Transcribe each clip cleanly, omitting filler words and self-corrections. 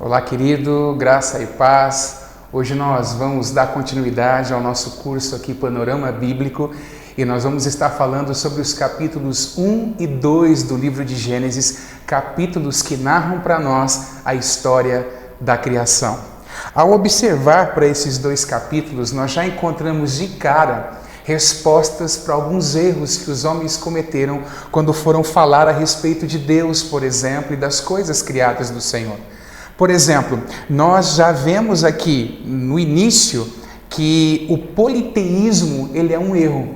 Olá, querido, graça e paz. Hoje nós vamos dar continuidade ao nosso curso aqui, Panorama Bíblico, e nós vamos estar falando sobre os capítulos 1 e 2 do livro de Gênesis, capítulos que narram para nós a história da criação. Ao observar para esses dois capítulos, nós já encontramos de cara respostas para alguns erros que os homens cometeram quando foram falar a respeito de Deus, por exemplo, e das coisas criadas do Senhor. Por exemplo, nós já vemos aqui no início que o politeísmo ele é um erro.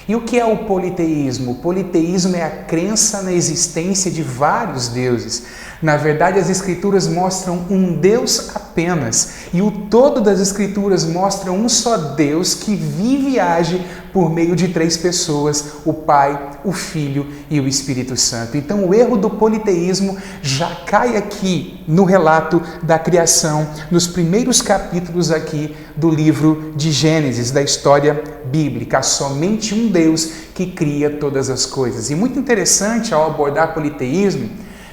E o que é o politeísmo? O politeísmo é a crença na existência de vários deuses. Na verdade, as Escrituras mostram um Deus apenas, e o todo das Escrituras mostra um só Deus que vive e age por meio de três pessoas, o Pai, o Filho e o Espírito Santo. Então, o erro do politeísmo já cai aqui no relato da criação, nos primeiros capítulos aqui do livro de Gênesis, da história bíblica. Há somente um Deus que cria todas as coisas. E muito interessante ao abordar politeísmo,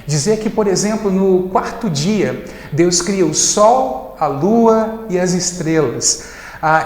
dizer que, por exemplo, no quarto dia, Deus cria o sol, a lua e as estrelas.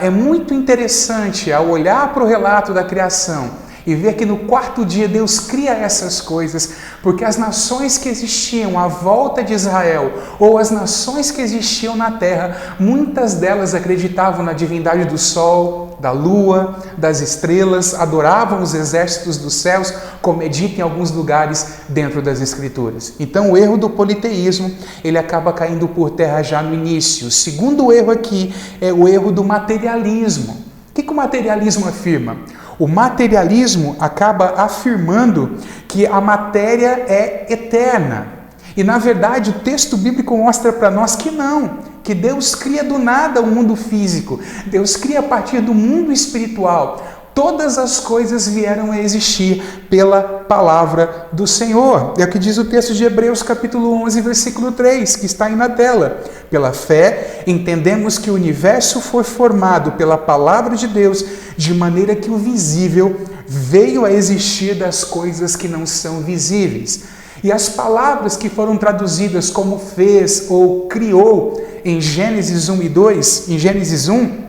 É muito interessante ao olhar para o relato da criação e ver que no quarto dia Deus cria essas coisas, porque as nações que existiam à volta de Israel, ou as nações que existiam na terra, muitas delas acreditavam na divindade do sol, da lua, das estrelas, adoravam os exércitos dos céus, como é dito em alguns lugares dentro das Escrituras. Então o erro do politeísmo, ele acaba caindo por terra já no início. O segundo erro aqui é o erro do materialismo. O que o materialismo afirma? O materialismo acaba afirmando que a matéria é eterna. E, na verdade, o texto bíblico mostra para nós que não, que Deus cria do nada o mundo físico. Deus cria a partir do mundo espiritual. Todas as coisas vieram a existir pela palavra do Senhor. É o que diz o texto de Hebreus capítulo 11, versículo 3, que está aí na tela. Pela fé, entendemos que o universo foi formado pela palavra de Deus, de maneira que o visível veio a existir das coisas que não são visíveis. E as palavras que foram traduzidas como fez ou criou em Gênesis 1 e 2, em Gênesis 1,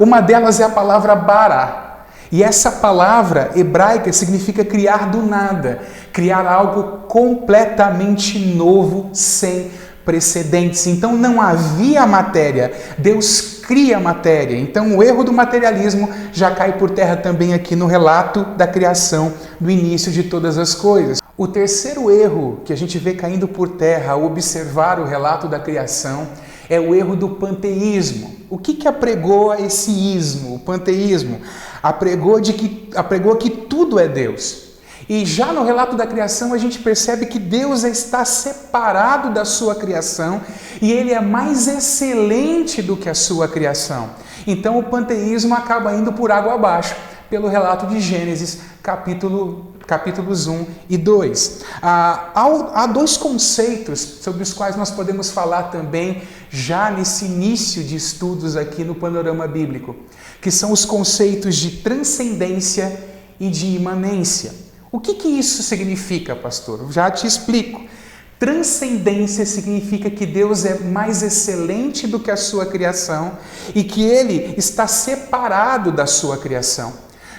uma delas é a palavra bara. E essa palavra hebraica significa criar do nada, criar algo completamente novo, sem precedentes. Então não havia matéria, Deus cria matéria. Então o erro do materialismo já cai por terra também aqui no relato da criação, do início de todas as coisas. O terceiro erro que a gente vê caindo por terra ao observar o relato da criação é o erro do panteísmo. O que apregou a esse ismo, o panteísmo? Apregou que tudo é Deus. E já no relato da criação a gente percebe que Deus está separado da sua criação e Ele é mais excelente do que a sua criação. Então o panteísmo acaba indo por água abaixo, pelo relato de Gênesis, capítulos 1 e 2. Há dois conceitos sobre os quais nós podemos falar também já nesse início de estudos aqui no Panorama Bíblico, que são os conceitos de transcendência e de imanência. O que isso significa, pastor? Eu já te explico. Transcendência significa que Deus é mais excelente do que a sua criação e que Ele está separado da sua criação.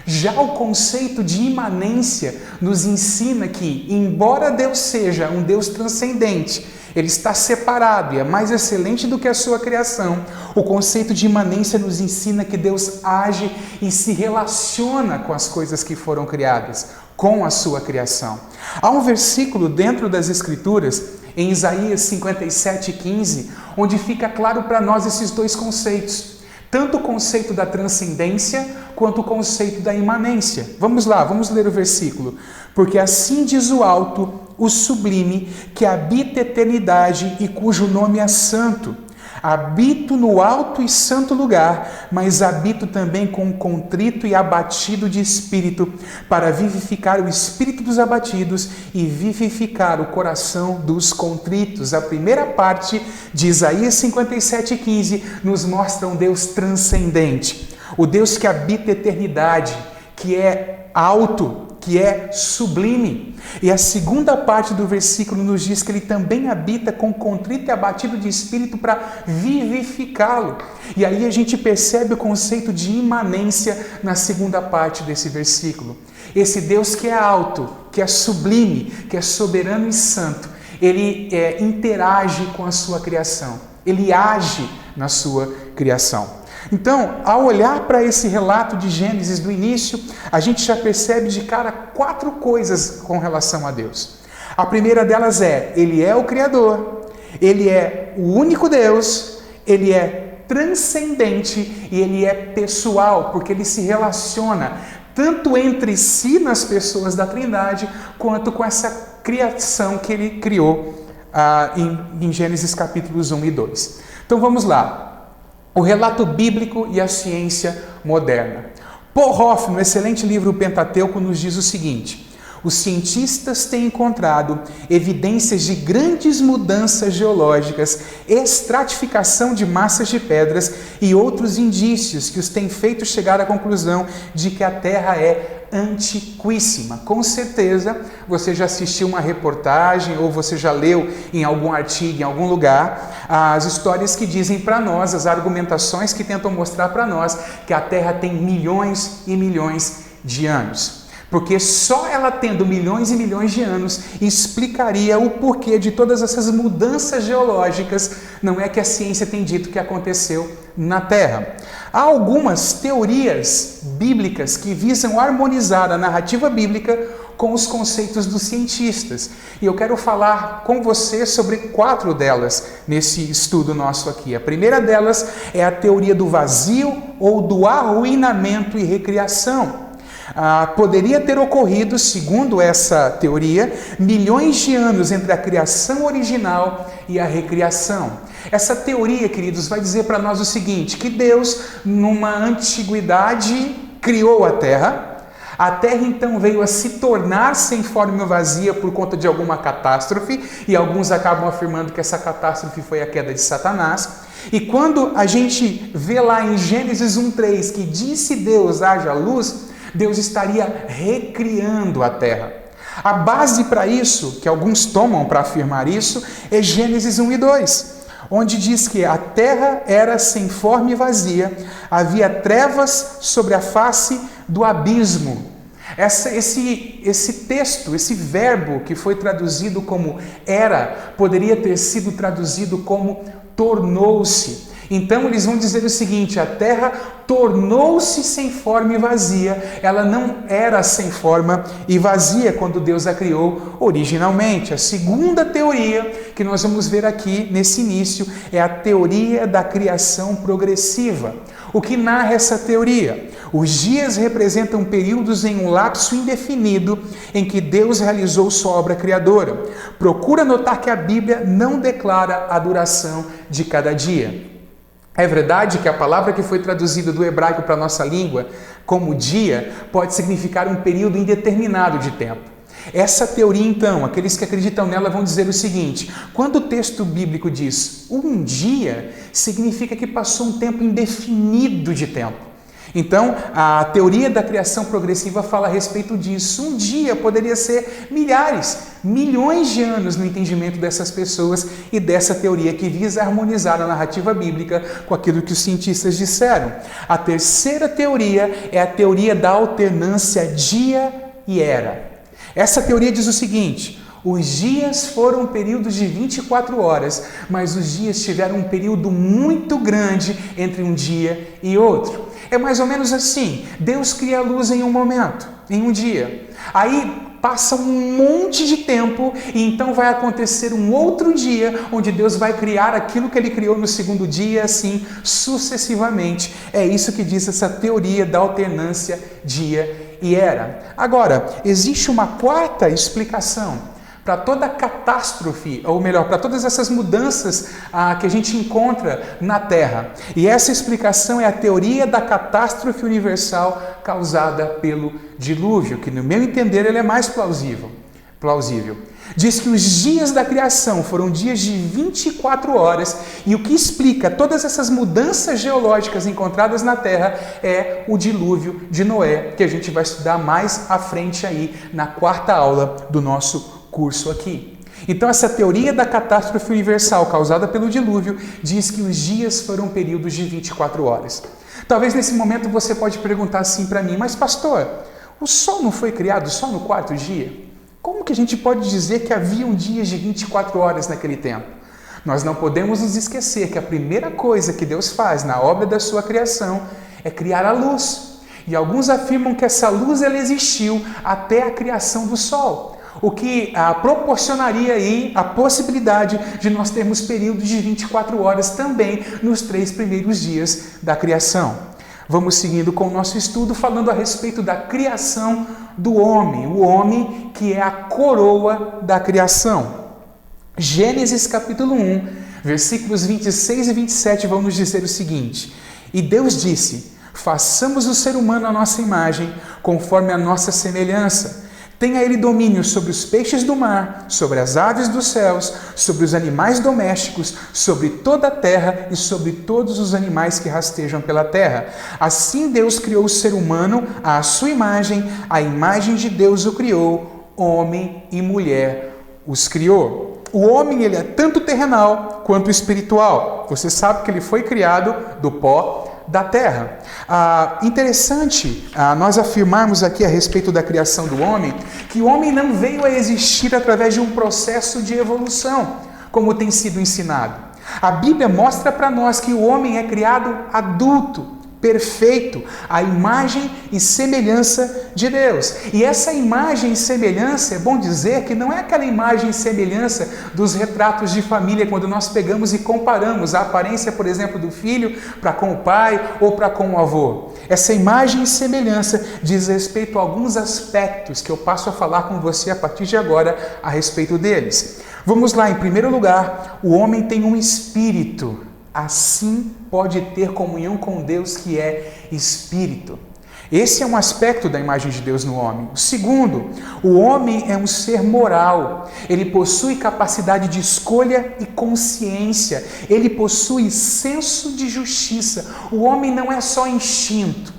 Já o conceito de imanência nos ensina que, embora Deus seja um Deus transcendente, Ele está separado e é mais excelente do que a sua criação. O conceito de imanência nos ensina que Deus age e se relaciona com as coisas que foram criadas, com a sua criação. Há um versículo dentro das Escrituras, em Isaías 57:15, onde fica claro para nós esses dois conceitos. Tanto o conceito da transcendência quanto o conceito da imanência. Vamos lá, vamos ler o versículo. Porque assim diz o alto, o sublime, que habita a eternidade e cujo nome é santo. Habito no alto e santo lugar, mas habito também com o contrito e abatido de espírito, para vivificar o espírito dos abatidos e vivificar o coração dos contritos. A primeira parte de Isaías 57:15 nos mostra um Deus transcendente, o Deus que habita a eternidade, que é alto, que é sublime. E a segunda parte do versículo nos diz que ele também habita com contrito e abatido de espírito para vivificá-lo. E aí a gente percebe o conceito de imanência na segunda parte desse versículo. Esse Deus que é alto, que é sublime, que é soberano e santo, ele interage com a sua criação, ele age na sua criação. Então, ao olhar para esse relato de Gênesis do início, a gente já percebe de cara 4 coisas com relação a Deus. A primeira delas é, ele é o Criador, ele é o único Deus, ele é transcendente e ele é pessoal, porque ele se relaciona tanto entre si nas pessoas da Trindade, quanto com essa criação que ele criou em Gênesis capítulos 1 e 2. Então vamos lá. O relato bíblico e a ciência moderna. Paul Hoff, no excelente livro Pentateuco, nos diz o seguinte: os cientistas têm encontrado evidências de grandes mudanças geológicas, estratificação de massas de pedras e outros indícios que os têm feito chegar à conclusão de que a Terra é antiquíssima. Com certeza você já assistiu uma reportagem ou você já leu em algum artigo, em algum lugar, as histórias que dizem para nós, as argumentações que tentam mostrar para nós que a Terra tem milhões e milhões de anos. Porque só ela tendo milhões e milhões de anos explicaria o porquê de todas essas mudanças geológicas, não é que a ciência tem dito que aconteceu na Terra. Há algumas teorias bíblicas que visam harmonizar a narrativa bíblica com os conceitos dos cientistas. E eu quero falar com você sobre 4 delas nesse estudo nosso aqui. A primeira delas é a teoria do vazio ou do arruinamento e recriação. Poderia ter ocorrido, segundo essa teoria, milhões de anos entre a criação original e a recriação. Essa teoria, queridos, vai dizer para nós o seguinte, que Deus, numa antiguidade, criou a Terra então veio a se tornar sem forma e vazia por conta de alguma catástrofe, e alguns acabam afirmando que essa catástrofe foi a queda de Satanás. E quando a gente vê lá em Gênesis 1:3 que disse Deus, haja luz, Deus estaria recriando a Terra. A base para isso, que alguns tomam para afirmar isso, é Gênesis 1 e 2, onde diz que a Terra era sem forma e vazia, havia trevas sobre a face do abismo. Esse texto, esse verbo que foi traduzido como era, poderia ter sido traduzido como tornou-se. Então eles vão dizer o seguinte, a Terra tornou-se sem forma e vazia, ela não era sem forma e vazia quando Deus a criou originalmente. A segunda teoria que nós vamos ver aqui nesse início é a teoria da criação progressiva. O que narra essa teoria? Os dias representam períodos em um lapso indefinido em que Deus realizou sua obra criadora. Procura notar que a Bíblia não declara a duração de cada dia. É verdade que a palavra que foi traduzida do hebraico para a nossa língua como dia pode significar um período indeterminado de tempo. Essa teoria, então, aqueles que acreditam nela vão dizer o seguinte: quando o texto bíblico diz um dia, significa que passou um tempo indefinido de tempo. Então, a teoria da criação progressiva fala a respeito disso. Um dia poderia ser milhares, milhões de anos no entendimento dessas pessoas e dessa teoria que visa harmonizar a narrativa bíblica com aquilo que os cientistas disseram. A terceira teoria é a teoria da alternância dia e era. Essa teoria diz o seguinte: os dias foram períodos de 24 horas, mas os dias tiveram um período muito grande entre um dia e outro. É mais ou menos assim, Deus cria a luz em um momento, em um dia. Aí passa um monte de tempo e então vai acontecer um outro dia onde Deus vai criar aquilo que Ele criou no segundo dia, assim sucessivamente. É isso que diz essa teoria da alternância dia e era. Agora, existe uma quarta explicação para toda catástrofe, ou melhor, para todas essas mudanças que a gente encontra na Terra. E essa explicação é a teoria da catástrofe universal causada pelo dilúvio, que no meu entender ele é mais plausível. plausível. Diz que os dias da criação foram dias de 24 horas e o que explica todas essas mudanças geológicas encontradas na Terra é o dilúvio de Noé, que a gente vai estudar mais à frente aí na quarta aula do nosso curso aqui. Então essa teoria da catástrofe universal causada pelo dilúvio diz que os dias foram períodos de 24 horas. Talvez nesse momento você pode perguntar assim para mim, mas pastor, o sol não foi criado só no quarto dia? Como que a gente pode dizer que haviam dias de 24 horas naquele tempo? Nós não podemos nos esquecer que a primeira coisa que Deus faz na obra da sua criação é criar a luz. E alguns afirmam que essa luz ela existiu até a criação do sol, o que proporcionaria aí a possibilidade de nós termos períodos de 24 horas também nos 3 primeiros dias da criação. Vamos seguindo com o nosso estudo falando a respeito da criação do homem, o homem que é a coroa da criação. Gênesis capítulo 1, versículos 26 e 27 vão nos dizer o seguinte: E Deus disse, façamos o ser humano à nossa imagem, conforme a nossa semelhança. Tenha ele domínio sobre os peixes do mar, sobre as aves dos céus, sobre os animais domésticos, sobre toda a terra e sobre todos os animais que rastejam pela terra. Assim Deus criou o ser humano à sua imagem, a imagem de Deus o criou, homem e mulher os criou. O homem ele é tanto terrenal quanto espiritual. Você sabe que ele foi criado do pó da terra. Interessante nós afirmarmos aqui a respeito da criação do homem, que o homem não veio a existir através de um processo de evolução, como tem sido ensinado. A Bíblia mostra para nós que o homem é criado adulto, perfeito, a imagem e semelhança de Deus. E essa imagem e semelhança, é bom dizer que não é aquela imagem e semelhança dos retratos de família, quando nós pegamos e comparamos a aparência, por exemplo, do filho para com o pai ou para com o avô. Essa imagem e semelhança diz respeito a alguns aspectos que eu passo a falar com você a partir de agora a respeito deles. Vamos lá, em primeiro lugar, o homem tem um espírito. Assim pode ter comunhão com Deus, que é espírito. Esse é um aspecto da imagem de Deus no homem. O segundo, o homem é um ser moral. Ele possui capacidade de escolha e consciência. Ele possui senso de justiça. O homem não é só instinto.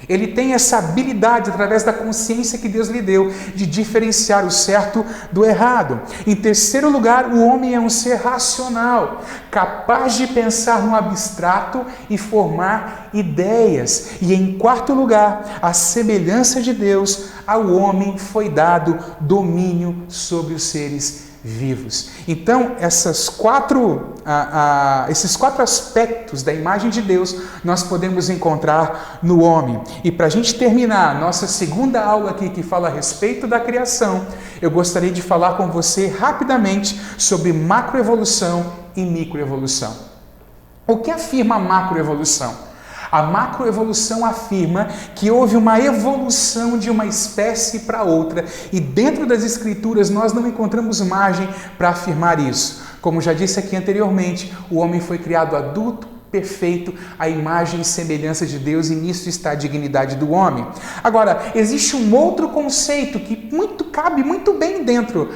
Ele tem essa habilidade, através da consciência que Deus lhe deu, de diferenciar o certo do errado. Em terceiro lugar, o homem é um ser racional, capaz de pensar no abstrato e formar ideias. E em quarto lugar, a semelhança de Deus, ao homem foi dado domínio sobre os seres vivos. Então, esses quatro aspectos da imagem de Deus nós podemos encontrar no homem. E para a gente terminar a nossa segunda aula aqui, que fala a respeito da criação, eu gostaria de falar com você rapidamente sobre macroevolução e microevolução. O que afirma a macroevolução? A macroevolução afirma que houve uma evolução de uma espécie para outra, e dentro das Escrituras nós não encontramos margem para afirmar isso. Como já disse aqui anteriormente, o homem foi criado adulto, perfeito, à imagem e semelhança de Deus, e nisso está a dignidade do homem. Agora, existe um outro conceito que cabe muito bem dentro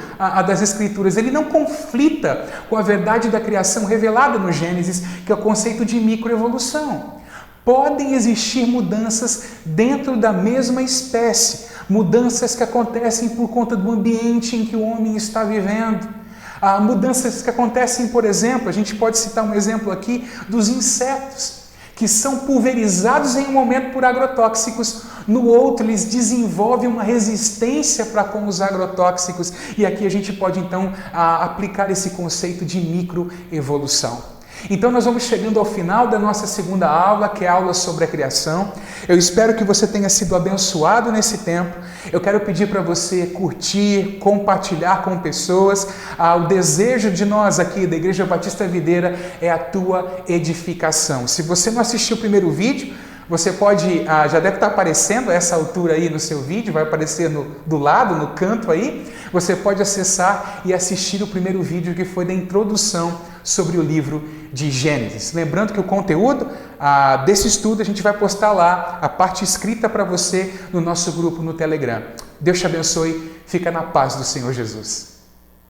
das Escrituras. Ele não conflita com a verdade da criação revelada no Gênesis, que é o conceito de microevolução. Podem existir mudanças dentro da mesma espécie, mudanças que acontecem por conta do ambiente em que o homem está vivendo. Mudanças que acontecem, por exemplo, a gente pode citar um exemplo aqui dos insetos, que são pulverizados em um momento por agrotóxicos, no outro eles desenvolvem uma resistência para com os agrotóxicos, e aqui a gente pode então aplicar esse conceito de microevolução. Então nós vamos chegando ao final da nossa segunda aula, que é a aula sobre a criação. Eu espero que você tenha sido abençoado nesse tempo. Eu quero pedir para você curtir, compartilhar com pessoas. O desejo de nós aqui da Igreja Batista Videira é a tua edificação. Se você não assistiu o primeiro vídeo, você pode, já deve estar aparecendo a essa altura aí no seu vídeo, vai aparecer do lado, no canto aí. Você pode acessar e assistir o primeiro vídeo, que foi da introdução sobre o livro de Gênesis. Lembrando que o conteúdo desse estudo a gente vai postar lá, a parte escrita para você no nosso grupo no Telegram. Deus te abençoe, fica na paz do Senhor Jesus.